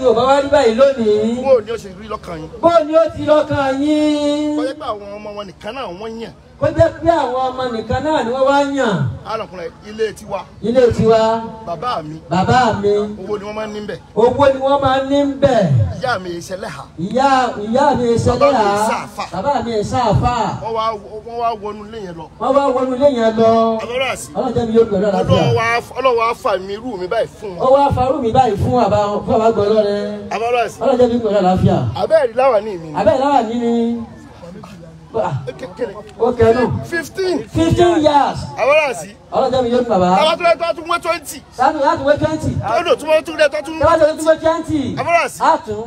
Tí o bá wá rí báyìí lónìí. Bó ni ó ṣe rí lọ́kàn yín? Bó ni ó ti lọ́kàn yín? Kọ́ jẹ́ pé àwọn ọmọ wọn nìkan náà wọ́n yàn. Kó jẹ́ pé àwọn ọmọ nìkan náà ni wọ́n wá yàn. Alákùnrin ilé tiwa. Ilé tiwa. Bàbá mi. Bàbá mi. Owó ni wọ́n máa ń ní bẹ̀. Owó ni wọ́n máa ń ní bẹ̀. Ìyá mi ìṣẹ̀lẹ̀ ha. Ìyá mi ìṣẹ̀lẹ̀ ha. Bàbá mi ìṣàfà. Wọ́n wá wọnú ilé yẹn lọ. Wọ́n wá wọnú ilé yẹn lọ. Ọlọ́run mi yóò pẹ̀lú àlàáfíà. Ọlọ́run wá fà mí irú mi báyìí fún wọn. Ó wá farú mi báyìí fún àbá gbọ́dọ̀ rẹ̀. Ọlọ́run mi pẹ̀lú àlàáfíà. Abẹ́rẹ́ láwà ní mi. Abẹ́rẹ́ láwà ní mi. Okay, no. 15 years. Abarasi. Ọlọ́jọ́ mi yóò ní bàbá. Táwa tún wé 20. Sáàtù láti wé 20. Tọ́lọ̀ tún wé 20. Táwa tún wé 20. Abarasi. Àtún.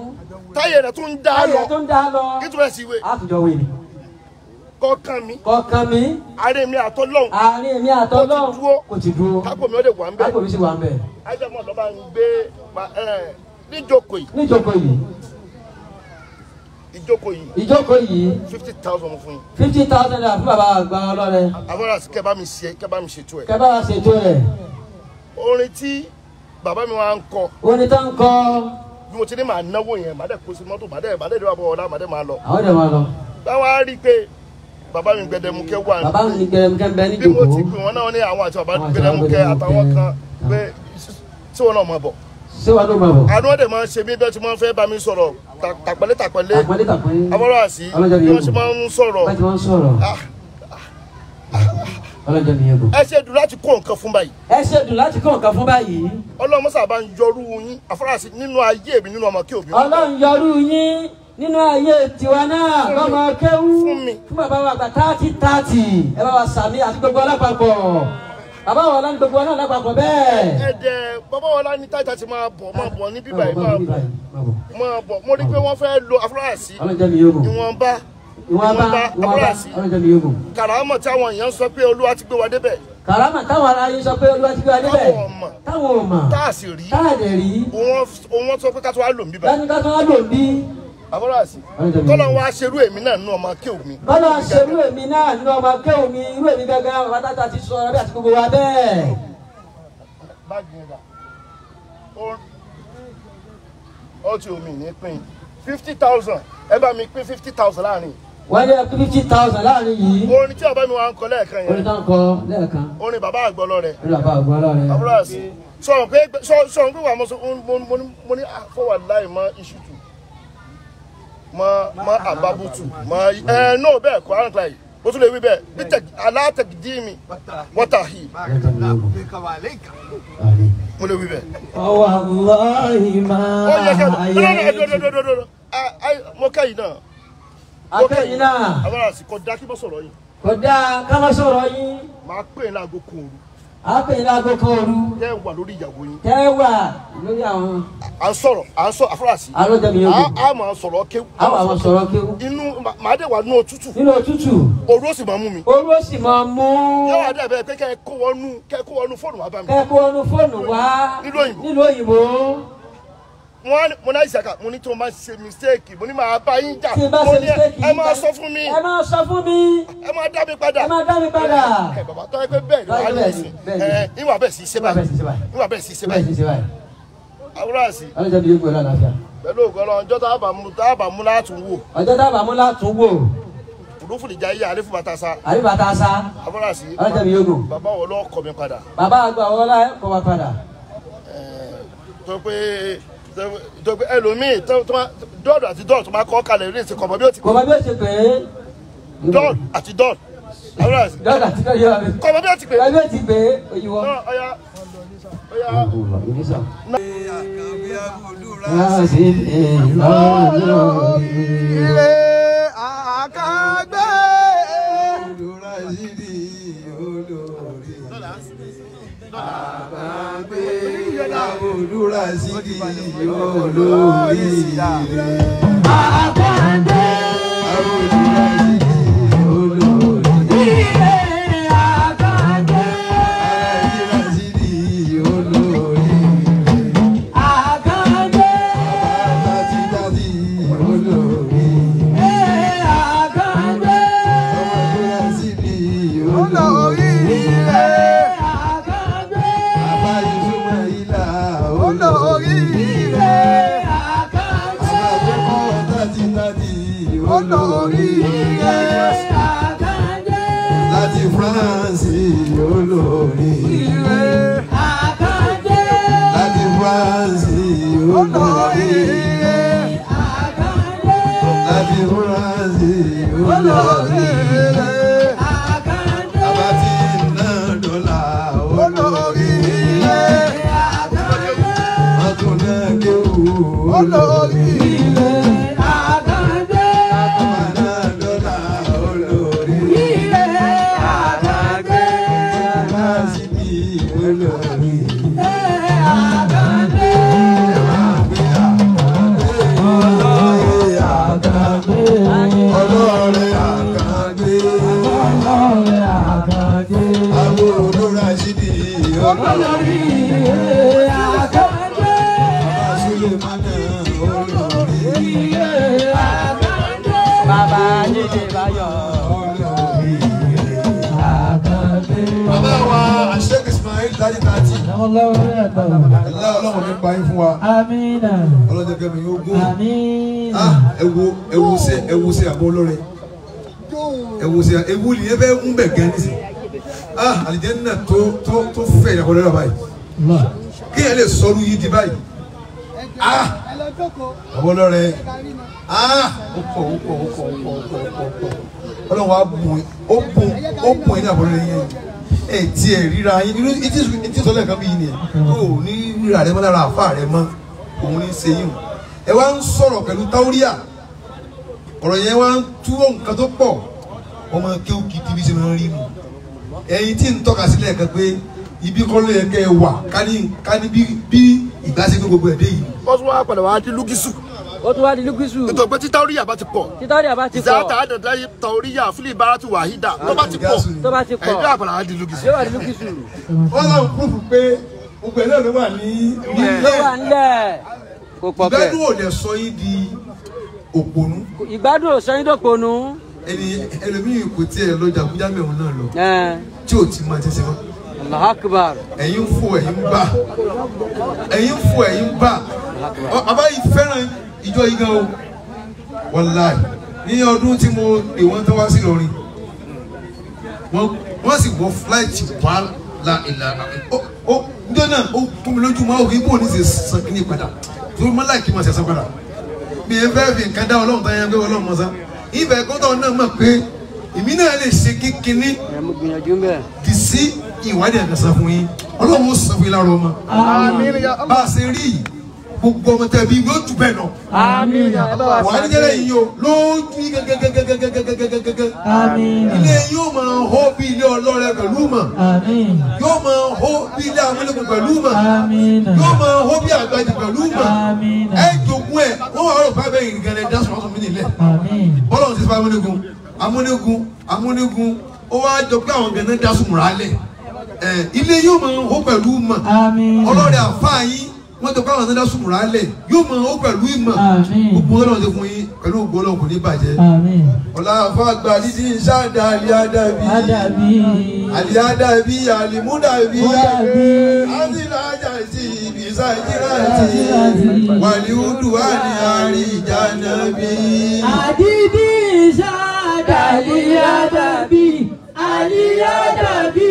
Táyé rẹ̀ tún dá lọ. Táyé tó ń dá lọ. Kí tún bẹ̀ sí ìwé. Àtùjọ wé ni. Kọ̀ọ̀kan mi. Àárín mi àtọ́lọ́hùn. Àárín mi àtọ́lọ́hùn. Kò ti dúró. Kápò mi ó lè wà ń bẹ̀. Kápò mi sì wà ń bẹ̀. Ajẹ́mọ̀ lọ́ba ń gbé níjókòó yìí. Níjókòó yìí. Ìjókòó yìí. 50,000 mo fún yín. 50,000 naira fún bàbá àgbà ọlọ́rẹ. Abarasi kẹ́ bá mi ṣètò ẹ̀. Kẹ́ bá wa ṣètò rẹ̀. Orin tí bàbá mi wá ń kọ. Orin tó ń kọ. Bí mo ti ní màá náwó yẹn, màá dẹ̀ kó sí mọ́tò, màá dẹ̀ ìdíwà bọ̀ ọ̀la, màá dẹ̀ máa lọ. Àwọn dẹ̀ máa lọ. Báwa rí i pé bàbá mi Gbẹdẹmukẹ́ wà ní. Bàbá mi Gbẹdẹmukẹ́ bẹ ní Bí mo ti pè wọ́n náà ní àwọn àti bàbá Gbẹdẹmukẹ́ àtàwọn kan pé tí wọ́n náà máa bọ̀. Ṣé wàá ló máa bọ̀? Àánú ọ̀dẹ̀ máa ń ṣe mí bẹ́ẹ̀ tí wọ́n fẹ́ bá mi sọ̀rọ̀ tàpẹ́lẹ́. Abarasi bí wọ́n ṣe máa ń sọ̀rọ̀. Ọlọ́jọ́ mi yẹn bò. Ẹ ṣe dùn láti kó nǹkan fún báyìí. Ọlọ́run mọ́sà bá ń yọrú yín Abarasi nínú ayé mi nínú ọmọ kí òbí. Ọlọ́run yọrú yín nínú ayé tiwa náà lọ́mọ kéwú fún bàbá wa àgbà 30. Ẹ bá wa sàmì àti gbogbo alápapọ̀. Bàbá wa ọlá ní gbogbo náà lápapọ̀ bẹ́ẹ̀. Ẹ̀jẹ̀ bàbá wa ọlá ní táìtà ti máa bọ̀ ní bíbá yìí máa bọ̀. Mo rí pé wọ́n fẹ́ lo Abarasi ìwọ̀nba Abarasi kàrámọ̀ tí àwọn èèyàn sọ pé Olúwa ti gbé wa débẹ̀. Kàrámọ̀ táwọn ará yín sọ pé Olúwa ti gbé wa débẹ̀. Táwọn ò mọ̀. Táàsì rí. Táàdẹ̀ rí. Òun sọ pé ká tó wá lò ń bíbá. Ká tó wá lò ń bí. Abarasi kọ́lọ̀ wá ṣerú èmi náà nínú ọmọ kéwù mi. Kọ́lọ̀ ṣerú èmi náà nínú ọmọ kéwù mi irú èmi gẹ́gẹ́ bàbá tata ti sọ ọ̀rọ̀ bí àti gbogbo wa bẹ́ẹ̀. Báàgì yẹn dà. Ó ti omi ní pín 50,000 ẹ bá mi pín 50,000 láàrin. Wọ́n ní 50,000 láàrin yìí. Orin tí bàbá mi wá ń kọ lẹ́ẹ̀kan yẹn. Orin tó ń kọ lẹ́ẹ̀kan. Orin bàbá àgbọ̀lọ́ rẹ̀. Orin bàbá àgbọ̀lọ́ rẹ̀. Abarasi sọ̀rọ̀ pé wà mo ní àfọwà láì mọ ìṣùtù mọ àbábùtù mọ náà bẹ́ẹ̀ kọ́ àrùn láì ó tún lè wí bẹ́ẹ̀ bí alátẹ̀gídìmí wọ́tàhì mo lè wí bẹ́ẹ̀. ọwọ́ aláì máa ayé mo kẹ́yìn náà. akẹ́yìn náà. Abarasi kò dá kí n bá sọ̀rọ̀ yìí. kò dá ká má sọ̀rọ̀ yín. Màá pè é láago kan òru. A pè é láago kan òru. Tẹ́ ẹ wà lórí ìyàwó yín. Tẹ́ ẹ wà lórí àwọn. À ń sọ̀rọ̀ Abarasi. Alọ́jọ́ mi yóò dùn. A máa sọ̀rọ̀ kéwù. A máa sọ̀rọ̀ kéwù. Inú màá dé wà nínú òtútù. Nínú òtútù. Òru ó sì máa mú mi. Òru ó sì máa mú. Yóò wá dẹ̀ bẹ́ẹ̀ pé kẹ́ ẹ kó wọnú fóònù wá bá mi. Kẹ́ ẹ kó wọnú fóònù wá. Nílùú òyìnbó. Mo náà ìṣàkà mo ní tí mo máa ṣe mistake mo ní máa bá yín jà. Tí ẹ bá ṣe mistake yìí. Ẹ máa sọ fún mi. Ẹ máa sọ fún mi. Ẹ máa dá mi padà. Ẹ máa dá mi padà. Ẹ bàbá tó yẹ pé bẹ́ẹ̀ ni wàá ní ìsìn. Ìwà bẹ́ẹ̀ sì ṣe báyìí. Ìwà bẹ́ẹ̀ sì ṣe báyìí. Abarasi. Ọlọ́jọ́ mi yóò gbé ọlọ́run àfíà. Pẹ̀lú ògbọ́n ọjọ́ tá a bá mú látún wò. Ọjọ́ tá a bá mú látún wò. Òdúfù nìjà yíyá àlefu bàtà sa. Àlefu bàtà sa. Abarasi. Ọlọ́jọ́ mi yóò gùn. Bàbá wo ló kọ mi padà. Bàbá àgbà wo ló kọ wa padà. Tó pé ẹlòmíì dọ́ọ̀dù àti dọ́ọ̀dù tó máa kọ́ kalẹ̀ rí ìsìn kọ̀mọ́ bí ó ti pè é. Kọ̀mọ́ bí ó ti pè é. Dọ́ọ̀dù àti dọ́ọ̀dù. Abarasi. Dọ́ọ̀dù àti dọ́ọ̀dù yóò wá mi. Kọ̀mọ́ bí ó ti pè é. Kọ̀mọ́ bí ó ti pè é. Oyinwọ́. Ọya. Ilé àkàgbé olùràṣídì olórí. Àkàgbé olùràṣídì olórí. Àkàgbé olùràṣídì olórí. Ilé àkàgbé olùràṣídì olórí. Àkàgbé tàtítàtí olórí. Àkàgbé olùràṣídì olórí. Àkàgbé àbáyé súnmọ́ ìlà olórí. olórí. Láti múra sí olórí. Abati iná dọ́là olórí. Akọ̀nà kéwù olórí. Ọlọ́run ní pa yín fún wa. Amina. Ọlọ́jọ́ kẹ́mi yóò gún. Amina. Ewu ṣe àbọ̀ olórin. Ewu ṣe ewu ni ẹ bẹ́ ń bẹ̀ gẹ́ ní sí. Àlìjẹ́nnà tó fẹ̀ ìyàwó lọ́rọ̀ báyìí. Kí ẹ lè sọrú yìí di báyìí. Àbọ̀ olórin. Ọlọ́run wa bùn ní àbọ̀ olórin yẹn. Tí ẹ ríra yín inú ìtí sọlẹ̀ kan bí yín ni kò ní ríra rẹ mọ́ lára àfa rẹ mọ́ òun ní ṣe yín ẹ wá ń sọ̀rọ̀ pẹ̀lú táwíríà ọ̀rọ̀ yẹn wá ń tú nǹkan tó pọ̀ ọmọ kéwù kìtì bí ṣe máa ń rí nu ẹ̀yin tí ń tọ́ka sílẹ̀ kan pé ibi kọ́ ló yẹ kẹ́ ẹ wà ká ní bí ìgbàsẹ̀ gbogbo ẹ̀dẹ́ yìí. wọ́n tún wá padà wá di lúgísù. ó tún wá di lúgísù. nítorí pé tí táwíríà bá ti pọ̀. ìzáàtà àdàdà táwíríà fúlì ìbára ti wàhídà tó bá ti pọ̀. ẹ̀dá àpàlà wá di lúgísù. wọ́n lọ púrúfù pé gbogbo ẹ̀ náà ló wà ní ilẹ̀. kò pọ̀ bẹ́ẹ̀. ìgbádùn ò lè sọ yín di òpònú. ìgbádùn ò sọ yín dòpònú. ẹlòmíì kò tiẹ̀ lọ jàgúdá mẹ́wọ̀n náà lọ tí ò ti máa ti ṣe wọ́n. Allahu Akbar. ẹ̀yin ń fò ẹ̀yin ń bà ẹ̀yin ń fò ẹ̀yin ń bà bàbá yìí fẹ́ràn ìjọ yìí gan o wàláì ní ọdún tí mo pè wọ́n tó wá sí Ìlọrin wọ́n sì wọ fúláìtì wá la ìlànà ó níjọ́ náà ó kún mi lójú máa òkè bóun ní ṣe san kí ní padà tó má láì kí n máa ṣe san padà mi ẹ fẹ́ fi nǹkan dá Ọlọ́run tó yẹn pé Ọlọ́run mọ̀ sá ibẹ̀ kọ́tọ̀ náà mọ̀ pé èmi náà lè ṣe kíkiní kì sí ìwádìí àgbàsá fún yín Ọlọ́run ó sọ fún yín lára ọmọ bá a ṣe rí gbogbo ọmọ tẹ̀bí yóò tù bẹ́ẹ̀ náà. wà á ní jẹ́rẹ́ yìí o lójú gẹ́gẹ́gẹ́gẹ́gẹ́gẹ́gẹ́gẹ́gẹ́. ilé yóò máa hó bí ilé ọlọ́rẹ pẹ̀lú mọ̀. yóò máa hó bí ilé amúlẹ̀kùn pẹ̀lú mọ̀. yóò máa hó bí àgbàjì pẹ̀lú mọ̀. ẹ jogún ẹ wọ́n wà lọ́rọ̀ fábẹ́ ìrìngànlẹ̀ dáṣọ ọ̀sán mi nílẹ̀. bọ́lá ti fẹ́ amúnégún ó wá jọ pé àwọn gẹ̀ẹ́nẹ́ dáṣọ múra lẹ̀. ilé yóò máa hó pẹ̀lú mọ̀. ọlọ́rẹ̀ àfáà yín wọ́n tó káwọn ọ̀nà sùnmùrà lẹ̀ yóò mọ ó pẹ̀lú ìmọ̀ gbogbo ọlọ́run ti fún yín pẹ̀lú ògbó ọlọ́run kò ní bàjẹ́. ọ̀la àfọ̀gbà dídí sáàdà àlìádàbí àlìmúdàbí àdìlájà sí ibi sáàjìláàtì wàlíwúdù wà ní àárín ìjànàbí. àdídí sáàdà àlìádàbí àlìádàbí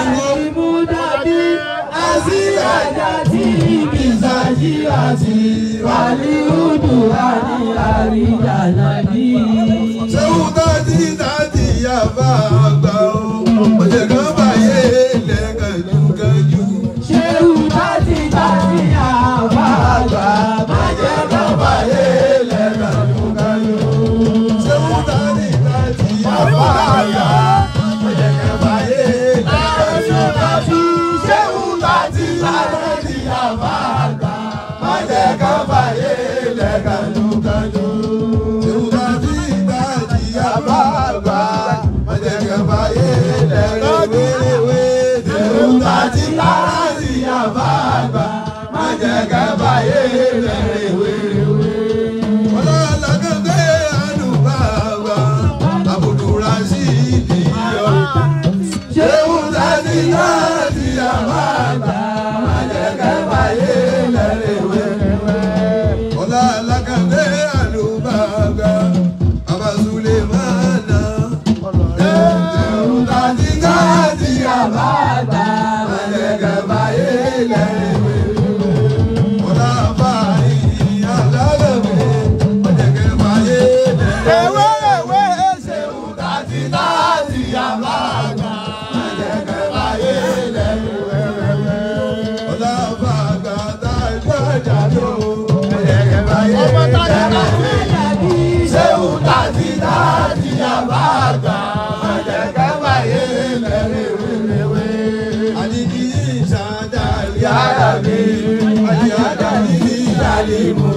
àlìmúdàbí àzílájàtì ìbísàjìláti wàlíùdù àní àríjànàbí. ṣéwù tàdí yàbá àgbà o ọ̀jẹ̀ kan báyé lẹ́gàjúgàjú. ṣéwù tàdí yàbá àgbà ọ̀jẹ̀ kan báyé lẹ́gàjúgàjú. ṣéwù tàdí yàbá àgbà ọ̀jẹ̀ kan báyé lẹ́gàjúgàjú. Láti àbá àgbà, má jẹ́ ká fàyè lẹ́gàdúgàdú. Ṣéwù tàdí àbá àgbà, má jẹ́ ká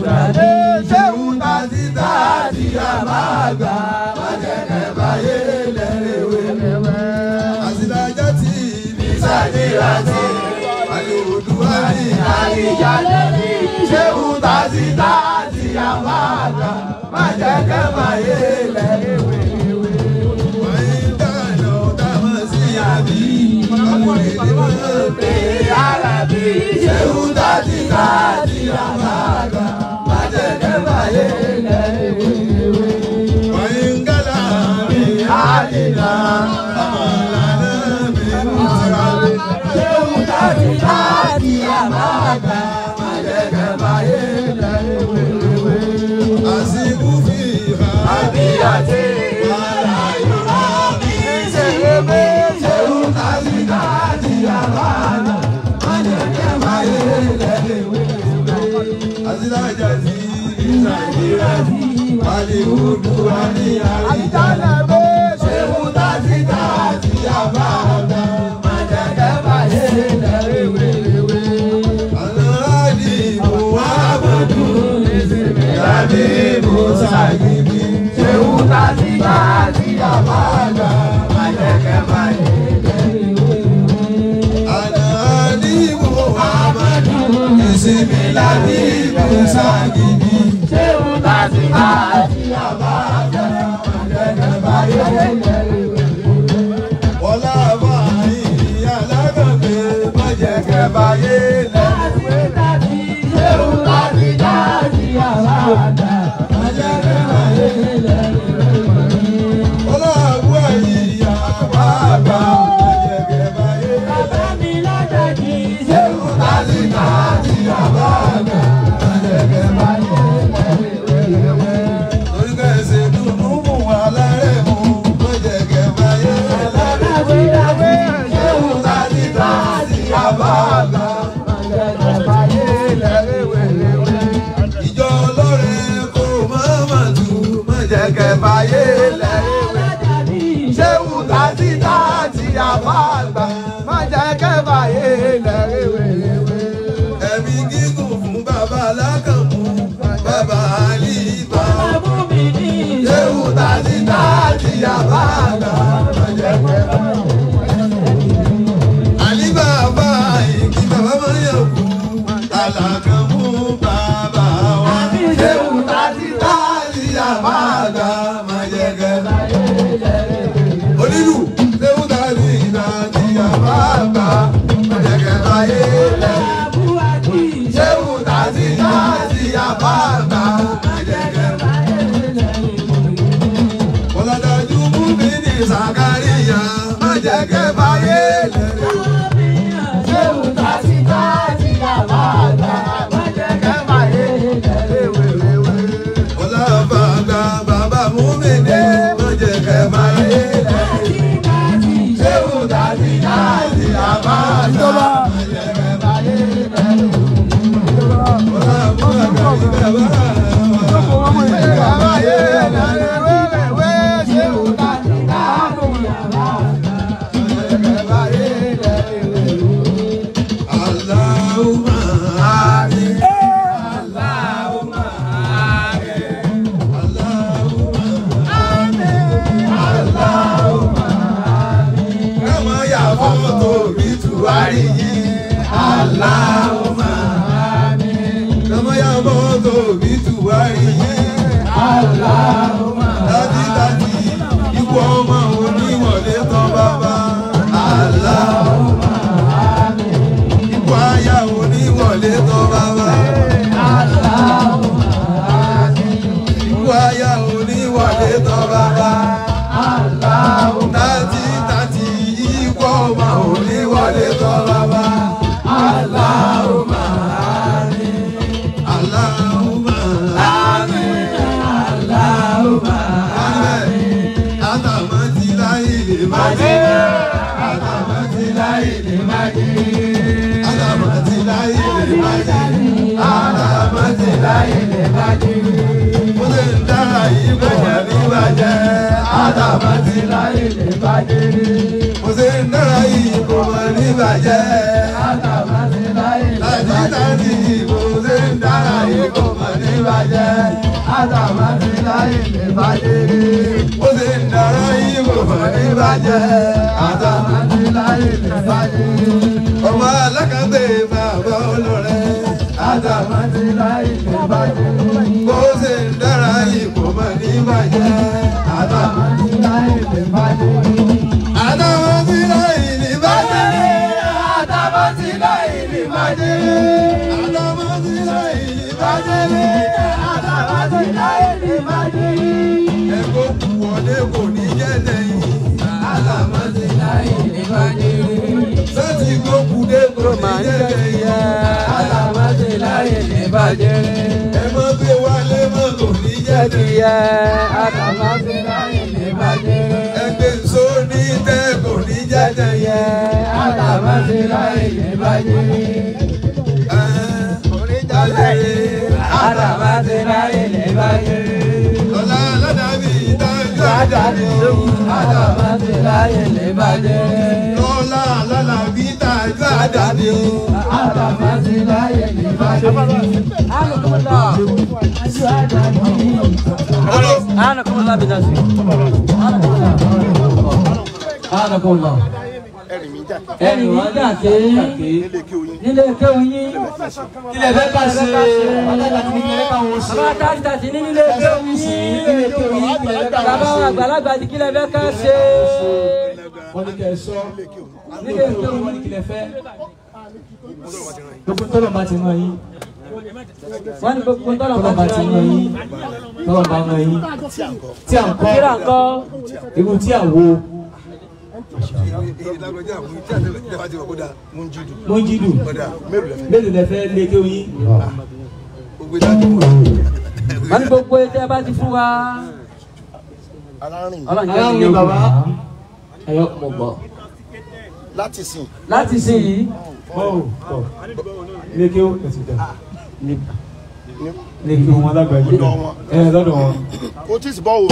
dàbí ṣéwù tàbí tàbí àmàgbà májẹ̀kẹ́ báyé lẹ́rẹ̀wé. àsìlájà tí ibi sàdíra tí àlèwòdúwà ní àríjálẹ̀ ní ṣéwù tàbí tàbí àmàgbà májẹ̀kẹ́ báyé lẹ́rẹ̀wé. wáyé dáná dámọ̀ sí àbí ọkùnrin ní wọ́n pè é arábí ṣéwù tàbí tàbí àmàgbà májẹ̀kẹ́ báyé lẹ́rẹ̀wé. wáyé ngálà mi àdìlà ọmọlànà mi mùsùlùmá ṣéwù tàbí tàbí àmàgbà májẹ̀kẹ́ báyé lẹ́rẹ̀wé. àsìkò fi hàn àbí àti wàrà yóò bí ṣèlérí ṣéwù tàbí tàbí àmàgbà májẹ̀kẹ́ báyé lẹ́rẹ̀wé. àsìlájà tí ìsàkírà tí wàlíwùdù wà ní àríjálẹ̀ ṣéwù tàbí tàbí àmàgbà májẹ̀kẹ́ báyé lẹ́rẹ̀wé. aláàdì muhammadu tàbí musagidi ṣéwù tàbí tàbí àmàgbà májẹ̀kẹ́ báyé lẹ́rẹ̀wé. aláàdì muhammadu ìsinmi lábí musagidi ṣéwù tàbí tàbí àmàgbà májẹ̀kẹ́ báyé lẹ́rẹ̀wé. ọlá báyìí alágbàgbé májẹ̀kẹ́ báyé lẹ́rẹ̀wé. ṣéwù tàbí tàbí àmàgbà májẹ̀kẹ́ báyé lẹ́rẹ̀wé. ọlá báyìí àbágbà májẹ̀kẹ́ báyé lẹ́rẹ̀wé. ṣéwù tàbí tàbí àmàgbà májẹ̀kẹ́ báyé lẹ́rẹ̀wé. oríkà ẹsẹ̀ dùnú mú alárẹ̀ mú májẹ̀kẹ́ báyé lẹ́rẹ̀wé. ṣéwù tàbí tàbí àmàgbà májẹ̀kẹ́ báyé lẹ́rẹ̀wé. ìjọ ọlọ́rẹ̀ kò mọ̀ọ́mọ̀ tù májẹ̀kẹ́ báyé lẹ́rẹ̀wé. ṣéwù tàbí tàbí àmàgbà májẹ̀kẹ́ báyé lẹ́rẹ̀wé. ẹ̀mí gígùn fún bàbá alákànmú bàbá àlìbá. ṣéwù tàbí tàbí àmàgbà májẹ̀kẹ́ báyé. àlìbá bá ìkí bàbá máa yẹ kú alákànmú bàbá wa. ṣéwù tàbí tàbí àmàgbà májẹ̀kẹ́ báyé. onílù ṣéwù tàbí tàbí àmàgbà májẹ̀kẹ́ báyé lẹ́rẹ̀wé. ṣéwù tàbí tàbí àmàgbà májẹ̀kẹ́ báyé lẹ́rẹ̀wé. ọ̀làdájú mú mi ní sàkáríyà májẹ̀kẹ́ báyé lẹ́rẹ̀wé. ṣéwù tàbí tàbí àmàgbà májẹ̀kẹ́ báyé lẹ́rẹ̀wé. ọ̀làbàgbà bàbá mú mi ní májẹ̀kẹ́ báyé lẹ́rẹ̀wé. ṣéwù tàbí tàbí àmàgbà májẹ̀kẹ́ báyé lẹ́rẹ̀wé. Allahumma amin. Kama ya moto bituwari. Allahumma dadi ikú ọmọ oníwọlé tán bàbá. Allahumma amin. Ikú aya oníwọlé tán bàbá. Allahumma amin. Ikú aya oníwọlé tán bàbá. Allahumma dadi ikú ọmọ oníwọlé tán bàbá. Allahumma amin. Allahumma amin. Allahumma amin. Atamati la ile maji. Atamati la ile maji. Atamati la ile maji. Atamati la ile maji. Mo lè dára yìí bọ̀ ní bàjẹ́. Atamati la ile maji. Mo lè dára yìí bọ̀ ní bàjẹ́. Atamati la ile maji. Láti láti mo lè dára yìí bọ̀ ní bàjẹ́ àtàmátì láyé lè bàjẹ́. Ó ṣe ń dára yìí kò mọ̀ ní bàjẹ́ àtàmátì láyé lè bàjẹ́. Ọmọ alákàgbé bàbá olórẹ́ àtàmátì láyé lè bàjẹ́. Ó ṣe ń dára yìí kò mọ̀ ní bàjẹ́ àtàmátì láyé lè bàjẹ́. Àtàmátì láyé lè bàjẹ́. Àtàmátì láyé lè bàjẹ́. Àtàmátì láyé lè bàjẹ́. Àtàmátì láyé lè bàjẹ́. Ẹ̀kọ́ kù wọlé kò ní jẹ́ lẹ́yìn. Àtàmátì láyé lè bàjẹ́. Sẹ́tì kò kù dé kò ní jẹ́ lẹ́yìn. Àtàmátì láyé lè bàjẹ́. Ẹ mọ̀ pé wálé mọ̀ kò ní jẹ́ lẹ́yìn. Àtàmátì láyé lè bàjẹ́. Ẹgbẹ́ sóní tẹ́ kò ní jẹ́ lẹ́yìn. Àtàmátì láyé lè bàjẹ́. Àtàmátì láyé lè bàjẹ́. Lọ́lá ládàbí ìdájọ́ àdàbí. Àtàmátì láyé lè bàjẹ́. Lọ́lá ládàbí ìdájọ́ àdàbí. Àtàmátì láyé lè bàjẹ́. Anakumullah binasi. Anakumullah. Ẹni mi jà ké nílé kéwù yín. Kílẹ̀ bẹ́ẹ̀ bá ṣe bàbá tààtì ní nílé kéwù yín. Bàbá àgbàlagbà ti kílẹ̀ bẹ́ẹ̀ ká ṣe. Wọ́n ní kẹ́ ẹ sọ. Nílé kéwù yín kílẹ̀ fẹ́. Gbogbo tọ́lọ̀ bá ti rán yín. Wọ́n ní gbogbo tọ́lọ̀ Tọ́lọ̀ bá ti rán yín. Tọ́lọ̀ bá rán yín. Tí à ń kọ́. kíra ńkọ́. Irú tí à ń wo. Mo ń jídù. Mélòó lẹ fẹ́ lé kéwù yín? Wọ́n ní gbogbo ètò ẹ bá ti fún wa. Aláwọ̀ ni bàbá. Ẹ̀yọ́ mo gbọ́. láti sìn. Láti sìn yìí. Lé kéwù ẹ̀sìn dà. Lé kéwù wọn lágbàáyé. Lọ́dọ̀ wọn. Kò tí ì sí bọ́ọ̀wù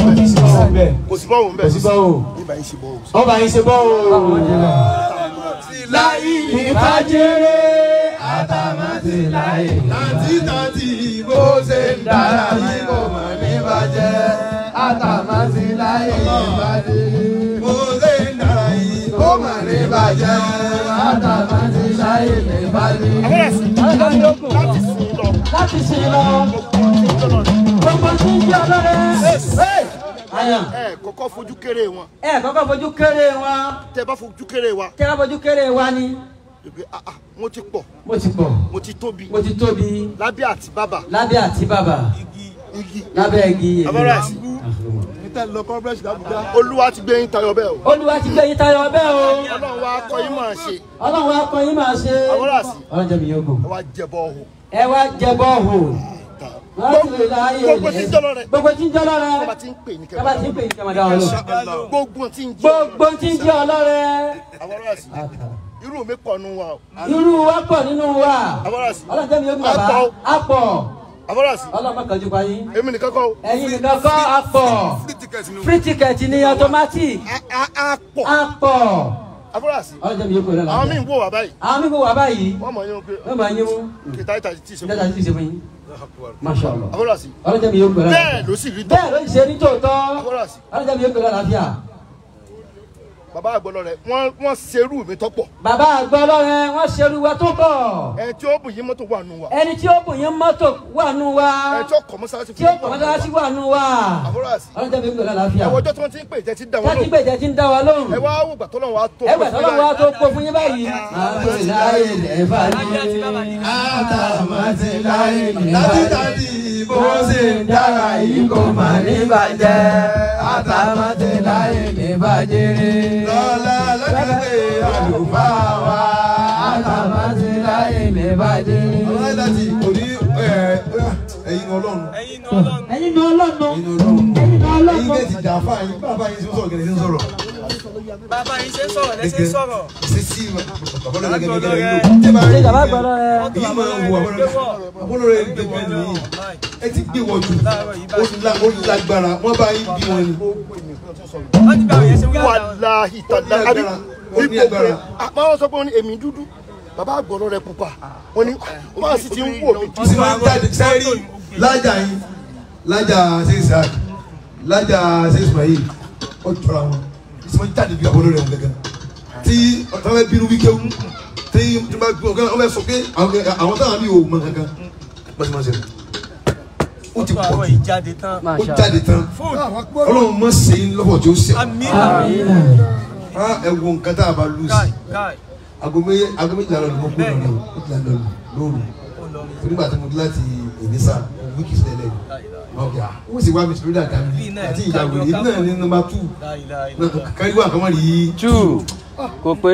bẹ́ẹ̀. Kò sí bọ́ọ̀wù bẹ́ẹ̀. Kò sí bọ́ọ̀wù. Ibà yìí ṣe bọ́ọ̀wù. Ọba yìí ṣe bọ́ọ̀wù. Láyé lè bàjẹ́. Àtàmátì láyé tàǹtì bó ṣe ń dára yìí kò mọ̀ ní bàjẹ́. Àtàmátì láyé lè bàjẹ́. Bó ṣe ń dára yìí kò mọ̀ ní bàjẹ́. Àtàmátì láyé lè bàjẹ́. Láti sìn lọ. Láti sìn lọ. Gbogbo tí ń jẹ́ ọlọ́rẹ́. Ẹ kọ́kọ́ fojú kéré wọn. Ẹ kọ́kọ́ fojú kéré wọn. Tẹ bá fojú kéré wa. Kí wọ́n fojú kéré wa ni. Mo ti pọ̀. Mo ti pọ̀. Mo ti tóbi. Mo ti tóbi. Lábẹ́ àti bàbà. Lábẹ́ àti bàbà. Igi. Lábẹ́ igi. Abọ́rẹ́sì. Olúwa ti gbé yín tayọ bẹ́ẹ̀ o. Olúwa ti gbé yín tayọ bẹ́ẹ̀ o. Ọlọ́run wa kọ́ yín máa ṣe. Ọlọ́run wa kọ́ yín máa ṣe. Abọ́rẹ́sì. Ọlọ́run jẹ́ mi yóò gò. Ẹ wá jẹbọ ọ̀hún. Ẹ wá jẹbọ ọ̀hún. Gbogbo tí ń jọlọ rẹ. Gbogbo tí ń jọlọ rẹ. Bàbá tí ń pè ní kẹmẹ. Bàbá tí ń pè ní kẹmẹ dáwọn lò. Gbogbo tí ń jẹ. Gbogbo tí ń jẹ ọlọ́rẹ́. Abọ́rẹ́sì. Irú mi pọ̀ nù wa o. Irú wa pọ̀ nínú wa. Abọ́rẹ́sì. Ọlọ́run jẹ́ mi yóò gò bàbá. Apọ̀. Abọ́rẹ́sì. Ọlọ́run má kánjú pa yín. Èmi nìkan kọ́ o. Ẹ̀yin nìkan kọ́ apọ̀. Free ticket ni automatic. Apọ̀. Apọ̀. Abọ́rẹ́sì. Ọlọ́run jẹ́ mi yóò gò lọ́la. Àwọn míì ń wò wá báyìí. Àwọn míì ń wò wá báyìí. Wọ́n mọ̀ yín pé. Wọ́n máa yín mú. Kìtà ìtà ti ṣe. Ìdájà ti ṣe fún yín. Masha Allah. Abọ́rẹ́sì. Ọlọ́run jẹ́ mi yóò gò lọ́la. Bẹ́ẹ̀ ló sì rí tó. Bẹ́ẹ̀ ló ṣe ní tòótọ́. Abọ́rẹ́sì. Ọlọ́run jẹ́ mi yóò gò lọ́la láfíà. Bàbá àgbọ̀lọ́ rẹ̀ wọ́n ṣerú mi tọ́pọ̀. Bàbá àgbọ̀ ọlọ́rẹ́ wọ́n ṣerú wa tó pọ̀. Ẹni tí ó bùn yín mọ́tò wà nù wa. Ẹni tí ó bùn yín mọ́tò wà nù wa. Ẹni tí ó kọ̀ mọ́sálásí tí ó kọ̀ mọ́sálásí wà nù wa. Abọ́rẹ́sì. Ọlọ́run jẹ́ mi gbọ́dọ̀ láfíà. Ẹ̀wọ̀ ọjọ́ tí wọ́n ti ń pè jẹ́ ti dá wọn lóhùn. Láti gbèjẹ́ ti ń dá wa lóhùn. Ẹ wá wò gbàtọ́ lọ́wọ́ wa tó. Ẹ gbàtọ́ lọ́wọ́ wa tó kó fún yín báyìí. Àtàmátì láyé lè bàjẹ́. Àtàmátì láyé lè bàjẹ́. Bó ṣe ń dára yìí kò mọ̀ ní bàjẹ́. Àtàmátì láyé lè bàjẹ́. Lọ́lá lọ́kàgbé àlùfáà wa. Àtàmátì láyé lè bàjẹ́. Ọlọ́run láti òní ẹ̀yin Ọlọ́run. Ẹ̀yin ni Ọlọ́run. Ẹ̀yin Ọlọ́run. Ẹ̀yin bẹ́ẹ̀ ti dà fáà yín. Bàbá yín sọ̀rọ̀ gẹ̀rẹ́ sí sọ̀rọ̀. Bàbá yín ṣe sọ̀rọ̀ lẹ́sẹ̀ sọ̀rọ̀. Ìṣesí bàbá lọ́dọ̀ gẹ́gẹ́ gẹ́gẹ́ ló. Ṣé ìjàmbá gbọ́dọ̀ rẹ? Èyí máa ń wo àbọ̀lọ́rọ̀ gẹ́gẹ́ nìyí. Ẹ ti gbé wọ̀ jù. Ó lágbára. Wọ́n bá yín bí wọn ni. Wọ́n ti bá òye ṣe wíwá. Wàláhì tàlá àbí ipò pé àpáwọn sọ pé wọ́n ní èmi dúdú bàbá àgbọ̀nọ́ rẹ̀ pupa wọ́n ní wọ́n sì ti ń wò mí. Tí máa ń jáde sẹ́rí lájà yín lájà ṣe Isaac lájà ṣe Ismail ó jọra wọn ìsìnkú jáde bí abọ́lọ́ rẹ̀ wọn gẹ́gẹ́ tí ọ̀tọ́ bẹ bínú wíkẹ́ wọn tí wọ́n bẹ sọ pé àwọn táwọn mi ò mọ kankan bọ́sí máa ṣe ó ti pọ̀ jù ó jáde tán Ọlọ́run mọ̀ ṣe ń lọ́bọ̀ tí ó ṣe ẹ wo nǹkan tá a bá lù sí agoméjì lálọ́ ló kó lọ́rùn ó ti lálọ́ lóru nígbà tí mo dé láti ìnísà wíkì sílẹ̀ ọ̀gá ó sì wá mi sí lórí àga mi àti ìyàwó yìí náà ní nọ́mbà 2 káríwá kan wọ́n rí i 2 kò pé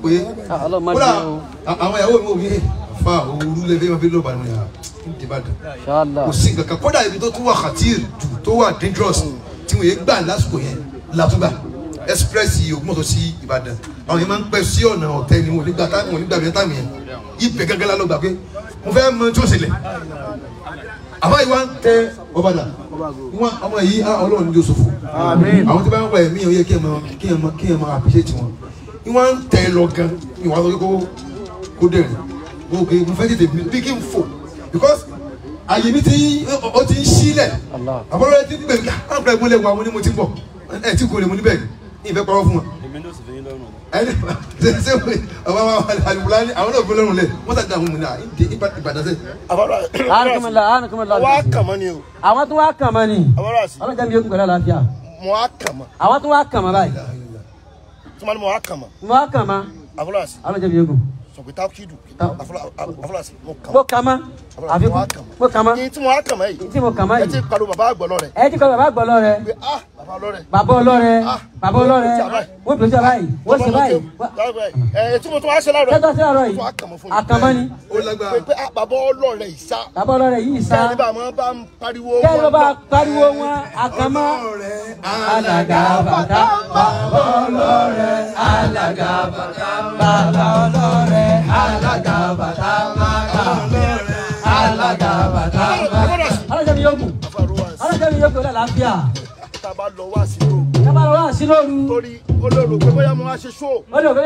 kódà àwọn ìyàwó mi ò ní fa òru lẹ́fẹ̀ẹ́ máa fi lọ́ọ̀bà ní Ìbàdàn kò sí nǹkan kan kódà ibi tó tún wà khatir jù tó wà dangerous tí wọ́n yé gbà lásìkò yẹn látúgbà express yìí Ògbómọ̀ṣọ́ sí Ìbàdàn àwọn yẹn máa ń pẹ́ sí ọ̀nà ọ̀tẹ́ ni wọn ò ní gbà bí táìmù yẹn ibẹ̀ gẹ́gẹ́ lálọ́ gbà pé mo fẹ́ mọ tí ó ṣẹlẹ̀ àbá yìí wá ń tẹ ọ̀bàdà wọn ọmọ yìí Ọlọ́run ní Jósòfò àwọn tí bá ń wà ẹ̀mí yẹn ó yẹ kí ẹ máa appreciate wọn wọn ń tẹ lọ gan ni wọn sọ kó dẹ̀rẹ̀ mo fẹ́ tètè bí kí n fò because àyè mi ti ń sílẹ̀ àbúrò rẹ ti ń gbẹ̀mí àbúrò ẹ̀gbọ́n lè wà wọn ni mo ti bọ̀ ẹ̀ tí kò lè mú níbẹ̀ ní ìfẹ́ parọ́ fún wọn. ṣe ọba wa alùpùpù ní àwọn náà gbé lọ́rùn lẹ̀ wọ́n tàbí àwọn múnà Ìbàdàn sẹ́. wá kàmọ́ ni o. àwọn tó wá kàmọ́ ni ọlọ́jà mi yóò kún pẹ̀lú àlàáfíà. mo wá kàmọ́. àwọn tó wá kàmọ́ báyìí. tí mo wá kàmọ́. mo wá kàmọ́. Afọláṣí. ọlọ́jà mi yóò kún. sọ̀gbẹ́ta kìdù Afọláṣí mo kàmọ́. mo kàmọ́ àfikún mo kàmọ́. ní tí mo wá kàmọ́ yìí. tí mo kàmọ́ yìí. ẹ ti pariwo bàbá àgbọ̀lọ́ rẹ̀. ẹ ti pariwo bàbá àgbọ̀lọ́ rẹ̀. bàbá ọlọ́rẹ̀ bàbá ọlọ́rẹ̀ wọ́n tó ṣe báyìí wọ́n ṣe báyìí. ẹ tí mo tún wá ṣe láàárọ̀. tẹ́tọ́ sí àárọ̀ yìí àkàmọ́ ni. pé bàbá ọlọ́rẹ̀ yìí sá. bàbá ọlọ́rẹ̀ yìí sá. kẹ́ni bá máa bá ń pariwo wọn. kẹ́ni bá pariwo wọn àkàmọ́. alága bàtà bàbá ọlọ́rẹ̀ alága bàtà bàbá ọlọ́rẹ̀ alága bàtà bàbá ọlọ́rẹ̀ alága bàtà bàbá. alájà mi yóò kù alájà mi yóò kù lálàáfíà. Taba lọ wá sí lóru. Taba lọ wá sí lóru. Torí olóró pé bóyá mo wá ṣe ṣó. Olóró pé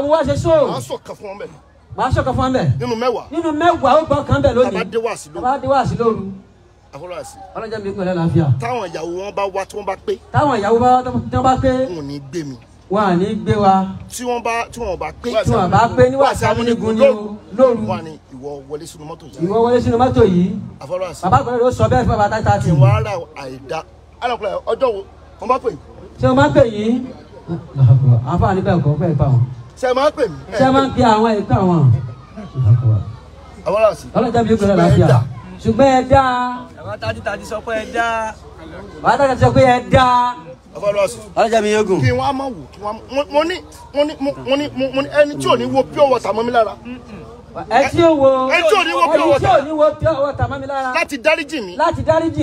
mo wá ṣe ṣó. Màá sọ̀kan fún ọ bẹ́ẹ̀. Màá sọ̀kan fún ọ bẹ́ẹ̀. Nínú mẹ́wàá. Nínú mẹ́wàá ó gbọ́ kan bẹ́ẹ̀ lónìí. Taba dé wá sí lóru. Taba dé wá sí lóru. Afọláṣí. Ọlọ́jà mi pẹ̀lú àlàáfíà. Táwọn ìyàwó wọn bá wá tí wọ́n bá pé. Táwọn ìyàwó bá pé. Wọn ò ní gbé mi. Wọn à ní gbé wa. Tí wọ́n bá pé. Tí wọ́n bá pé ní wàásù amúnigun ní lóru. Wọ́n ní ìwọ wọlé sínú mọ́tò yìí. Ìwọ wọlé sínú mọ́tò yìí. Afọláṣí. Bàbá àgbọ̀dọ̀ ló sọ bẹ́ẹ̀ fún bàbá táìtà tì. Ìwọ ara àìdá. Alákùnrin ọjọ́ wo wọ́n bá pè yín. Ṣé o máa ń pè yín? Àǹfààní bẹ́ẹ̀ kọ́ bẹ́ẹ̀ pa wọn. Ṣé ẹ máa ń pè mí? Ṣé ẹ máa ń pe àwọn ẹ̀ka wọn? Afọláṣí. Ọlọ́jà mi pẹ̀lú àlàáfíà. Ṣùgbọ́n ẹ dá. Àwọn tàdí sọ pé ẹ dá. Àwọn tàdí sọ pé ẹ dá. Afọláṣí. Ọlọ́jà mi yóò gùn. Kí wọ́n á máa wò kí wọ́n ní ẹni tí ò ní wo pure water mọ́ mi lára. Ẹ tí ò ní wo pure water mọ́ mi lára. Láti dáríjì mi.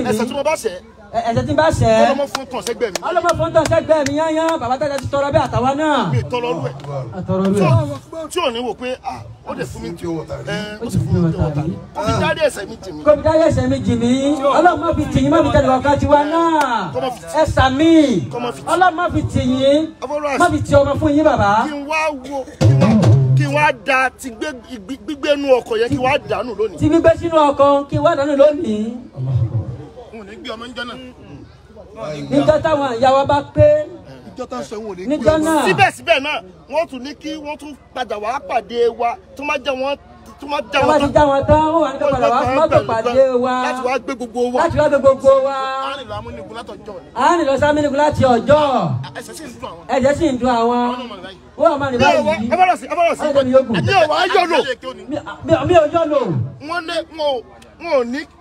Ẹ̀ṣẹ̀ tí mo bá ṣẹ̀. Ẹ̀ṣẹ̀ tí n bá ṣẹ̀. Ọlọ́mọ fún tàn sẹ́gbẹ̀ẹ́ mi. Ọlọ́mọ fún tàn sẹ́gbẹ̀ẹ́ mi yányán. Bàbá tẹ́lẹ̀ ti tọrọ bí àtàwa náà. Mi tọrọ rú ẹ̀. Àtọrọ rú ẹ̀. Tí ò ní wò pé ó lè fún mi tí ó wọ̀ tàbí. Ó sì fún mi tí ó wọ̀ tàbí. Kó fi dárí ẹ̀ṣẹ̀ mi jì mí. Kó fi dárí ẹ̀ṣẹ̀ mi jì mí. Ọlọ́mọ fi tì yín má fi tẹ̀lé wákàtí wa náà. Ẹ sàmì. Ọlọ́mọ fi tì yín. Má fi tì ọmọ fún yín bàbá. Kí n wá da ti gbígbé inú ọkọ̀ yẹn kí n wá dànù lónìí. Ti gbígbé sínú ọkọ̀ kí n wá dànù lónìí. Níjọ́ táwọn ìyàwó bá pé níjọ́ náà. Síbẹ̀síbẹ̀ náà wọ́n tún ní kí wọ́n tún padà wá pàdé wa tó má jẹ́ wọ́n tó má já wọn tán. Wọ́n wà ní ká padà wá mọ́tò pàdé wa. Láti wá gbé gbogbo wa. Láti wá gbé gbogbo wa. A nílò amúnigun látọjọ́. A nílò sámúnigun láti ọjọ́. Ẹ̀jẹ̀ sì ń dùn àwọn. Wọ́n àmọ́ ní báyìí. Ẹ bá lọ sí. Mi ò wá yọ̀lò. Mi ò yọ̀lò. Wọ́n lé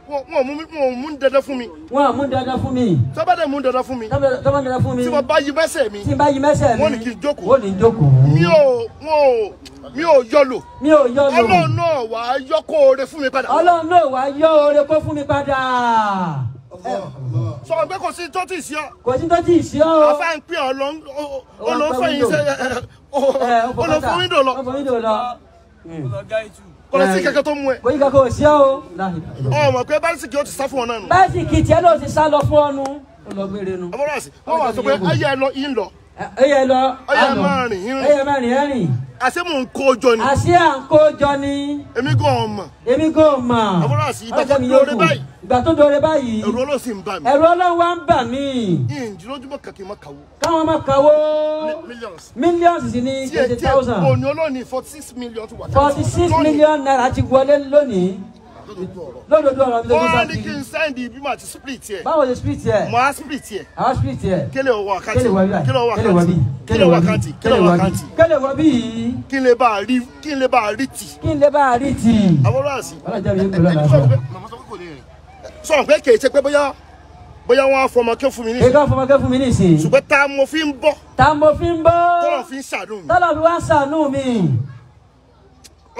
wọn ò mú dandan fún mi. Wọn ò mú dandan fún mi. Tó bá dẹ̀ mú dandan fún mi. Tó bá dandan fún mi. Tí mo bá yí mẹ́sẹ̀ mi. Tí n bá yí mẹ́sẹ̀ mi. Wọ́n ní kí n jókòó. Wọ́n ní jókòó. Mi ò yọ̀lò. Mi ò yọ̀lò. Ọlọ́run náà wà á yọ kó oore fún mi padà. Ọlọ́run náà wà á yọ oore kó fún mi padà. Sọ pé kò sí tó tì sí ọ. Kò sí tó tì sí ọ. Àfa ń pín ọ lọ fẹ́ yín sẹ́ ọ lọ fún wíńdò lọ. Kò lọ sí kẹ̀kẹ́ tó mú ẹ. Kò yí kankan ò sí ọ. Ọmọ pé bárísìkì ó ti sá fún ọ náà nù. Bárísìkì tiẹ̀ ló ti sá lọ fún ọ nù. Ó lọ gbére nu. Afọláṣí wọ́n wá sọ pé ayé ẹ lọ yín lọ. Ẹyẹ lọ. Ẹyẹ máa rìn yín rìn. Ẹyẹ máa rìn yín rìn. Àṣé mò ń kó jọ ni. Àṣé à ń kó jọ ni. Èmi gan mọ̀. Èmi gan mọ̀. Afọláṣí ìgbà tó lóore báyìí. ìgbà tó dọ̀rẹ́ báyìí ẹ̀rù Ọlọ́run sì ń bà mí. ẹ̀rù Ọlọ́run wá ń bà mí. ìjìnlójúmọ́ kàkí máa kàwó. káwọn máa kàwó. millions sì ní 80,000. òní olóòní 46 million ti wà. 46 million naira ti wọlé lónìí. lódodo ọ̀rọ̀ mi ló ń wọ́n ní kí n sẹ́ndì bí màá ti split yẹ. báwo ni split yẹ. mo á split yẹ. àwọn split yẹ. kélé owó àkáǹtì. kélé wọ bí. kélé owó àkáǹtì. kélé owó àkáǹtì. kélé owó àkáǹtì. kélé wọ bí. kí n lè bá a rí kí n lè bá a rí tì. kí n lè bá a rí tì. àbúrò àṣì. ọlọ́jà mi ń gbọ́dọ̀ láṣọ. sọ pé kì í ṣe pé bóyá wọn á fọmọ kí ó fún mi nísìnyí. èyí kan fọmọ kí ó fún mi nísìnyí. ṣùgbọ́n tá mo fi ń bọ́. tá mo fi ń bọ́. tọ́lọ̀ fi ń ṣàánú mi. tọ́lọ̀ fi wá ṣàánú mi.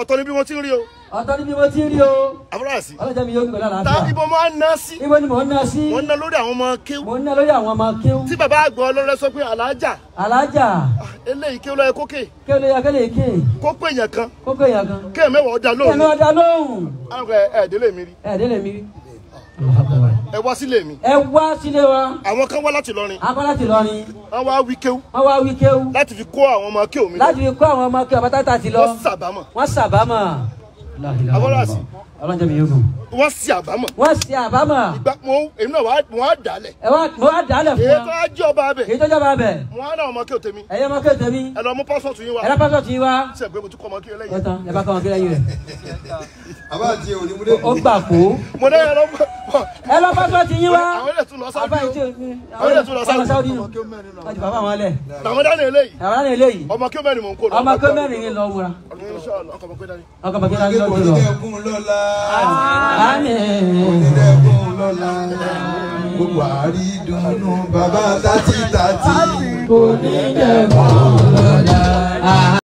ọ̀tọ̀ ni bí mo ti ń rí o. ọ̀tọ̀ ni bí mo ti ń rí o. àbúrò àṣì. ọlọ́jà mi yóò gbọ́dọ̀ láṣọ. tá ibo máa ń ná sí. ibo ni mò ń ná sí. mo ń ná lórí àwọn ọmọ kéwú. mo ń ná lórí àwọn ọmọ kéwú. tí bàbá àgbà ọlọ́rẹ́ sọ pé alájà. alájà. eléyìí kéwú lọ́yẹ kókè. kéwú lọ́yẹ kélé ké. kó pé èèyàn kan. kó pé èèyàn kan. kéè mẹ́wàá ọ̀dà lóhùn. kéè mẹ́wàá ọ̀dà lóhùn. ẹ̀ẹ́dẹ́lẹ̀ mi rí. ẹ̀ẹ́dẹ́lẹ̀ mi rí. ẹ wá sílé mi. ẹ wá sílé wa. àwọn kan wá láti Ìlọrin. àwọn láti Ìlọrin. wọ́n wá wí kéwú. wọ́n wá wí kéwú. láti fi kó àwọn ọmọ kéwú mi lọ. láti fi kó àwọn ọmọ kéwú àbátátà ti lọ. wọ́n sàbámọ̀. wọ́n sàbámọ̀. àbọ̀rọ̀ àṣì. ọlọ́jà mi yóò gùn. wọ́n sì àbámọ̀. wọ́n sì àbámọ̀. ìgbà èmi náà wọ́n á dálẹ̀. mo wá dálẹ̀ fún èyí wa. tó á jẹ́ ọba abẹ. èyí tó jọba abẹ. mo á náà ọmọ kéwú tèmi. ẹ̀yẹ́ ọmọ kéwú tèmi. ẹ lọ mú pásọ̀tù yín wá. ẹ lọ pásọ̀tù yín wá. ṣe pé mo tún kọ́ ọmọ kéwú lẹ́yìn. ọ̀tàn ẹ bá kọ́ ọmọ kéwú lẹ́yìn rẹ̀. àbá àti òní múlẹ̀. ó gbà kó. mo ní ẹ lọ pásọ̀tù yín wá. àwọn ilé tún lọ sáwọ́dì. àwọn ilé tún lọ sáwọ́dì nù. wọ́n ti bàbá wọn lẹ̀. àwọn dáná eléyìí. àwọn dáná eléyìí. ọmọ kéwú mẹ́rin mò ń kó lọ. ọmọ kéwú mẹ́rin ni lọ wúra. ọkọ̀ ọmọ kéwú dání lọ́dún lọ. onídẹ̀ẹ́kùn lọ́la. àmín. onídẹ̀ẹ́kùn lọ́la. gbogbo àrídùnnú bàbá tátí tátí. onídẹ̀ẹ́kùn lọ́la.